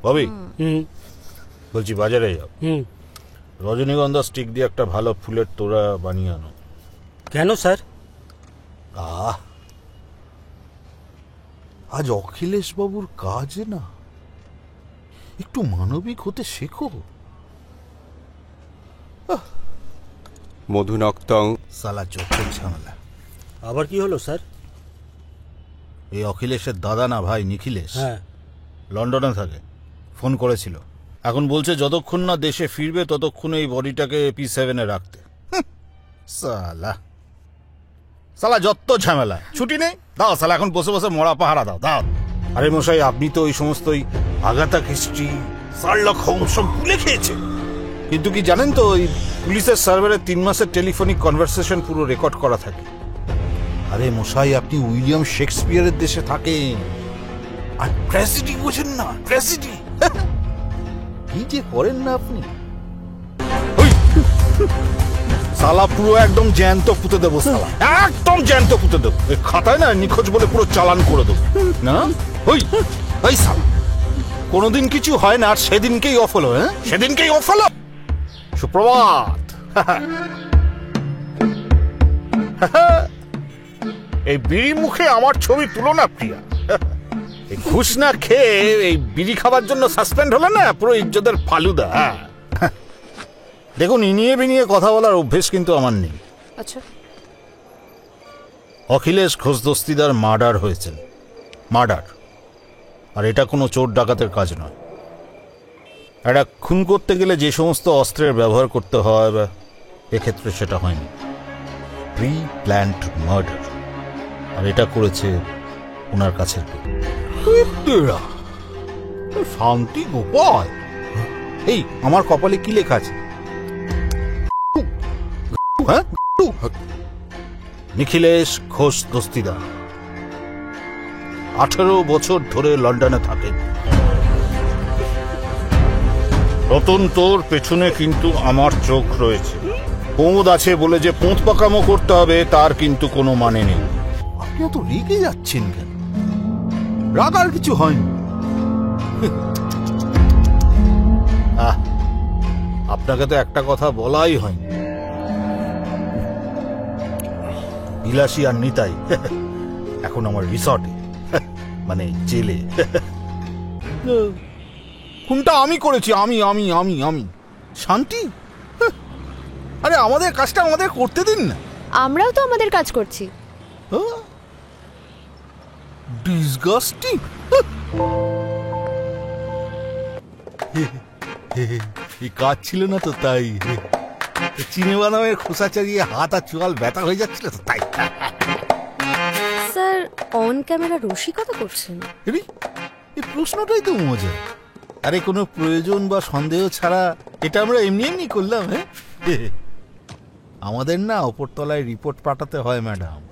ভাবি বলছি বাজারে যাও, রজনীগন্ধা স্টিক দিয়ে একটা ভালো ফুলের তোড়া বানিয়ে আনো। কেন স্যার? আজ অখিলেশ বাবুর কাজ না, একটু মানবিক হতে শেখো। মধুনক্তং। সালা চোখের ঝামেলা। আবার কি হলো স্যার? এই অখিলেশের দাদা না ভাই নিখিলেশ, হ্যাঁ, লন্ডনে থাকে, ফোন করেছিল। এখন বলছে যতক্ষণ না দেশে ফিরবে ততক্ষণ এই বডিটাকে P7-এ রাখতে। সালা সালা যত ঝামেলা, ছুটি নেই, দাও সালা এখন বসে বসে মরা পাহারা দাও দাও। আরে মশাই, আপনি তো ওই সমস্ত আগাথা ক্রিস্টি, শার্লক হোমস সব ভুলে খেয়েছে। কিন্তু কি জানেন তো, ওই পুলিশের সার্ভারে 3 মাসের টেলিফোনিক কনভারসেশন পুরো রেকর্ড করা থাকে। আরে মশাই, আপনি উইলিয়াম শেক্সপিয়ারের দেশে থাকেন আর ট্র্যাজেডি বোঝেন না, ট্র্যাজেডি কি যে করেন না আপনি। সালা পুরো একদম জ্যান্ত পুঁতে দেবো, সালা একদম জ্যান্ত পুঁতে দেবো। এই খাতায় না নিখোঁজ বলে পুরো চালান করে দেবো না। ওই সালা কোনোদিন কিছু হয় না আর সেদিনকেই অফ হলো। হ্যাঁ, সেদিনকেই অফ হলো। সুপ্রভাত। এই বিড়ি মুখে আমার ছবি তুলো না প্রিয়া। এই ঘুষ না খেয়ে এই বিড়ি খাবার জন্য সাসপেন্ড হলো না, পুরো ইজ্জতের ফালুদা। দেখুন, ইনিয়ে বিনিয়ে কথা বলার অভ্যেস কিন্তু আমার নেই। আচ্ছা, অখিলেশ ঘোষ দস্তিদার মার্ডার হয়েছেন, মার্ডার। আর এটা কোনো চোর ডাকাতের কাজ নয়। একটা খুন করতে গেলে যে সমস্ত অস্ত্রের ব্যবহার করতে হয়, এক্ষেত্রে সেটা হয়নি। Pre planned murder. আর এটা করেছে ওনার কাছে শান্তি গোপাল। এই আমার কপালে কি লেখা আছে? নিখিলেশ ঘোষ দস্তিদার 18 বছর ধরে লন্ডনে থাকেন। রতন, তোর পেছনে কিন্তু আমার চোখ রয়েছে। পোঁদ আছে বলে যে পোঁত পাকামো করতে হবে তার কিন্তু কোনো মানে নেই। আপনি এত রেগে যাচ্ছেন কেন? রাগ আর কিছু হয়নি। আপনাকে তো একটা কথা বলাই হয়নি। বিলাসী আর নিতাই এখন আমার রিসর্টে, মানে জেলে। খুনটা আমি করেছি, আমি আমি আমি আমি শান্তি। আরে আমাদের কাজটা আমাদের করতে দিন না। আমরাও তো আমাদের কাজ করছি। ডিসগাস্টিং। এই কাজ ছিল না তো তাই। চিনে বাদামের খোসা চালিয়ে হাত আর চোয়াল ব্যথা হয়ে যাচ্ছিল তো তাই। স্যার, অন ক্যামেরা রসিকতা করছেন? এই প্রশ্নটাই তো মজা। আরে কোনো প্রয়োজন বা সন্দেহ ছাড়া এটা আমরা এমনি এমনি করলাম। হ্যাঁ, আমাদের না ওপরতলায় রিপোর্ট পাঠাতে হয় ম্যাডাম।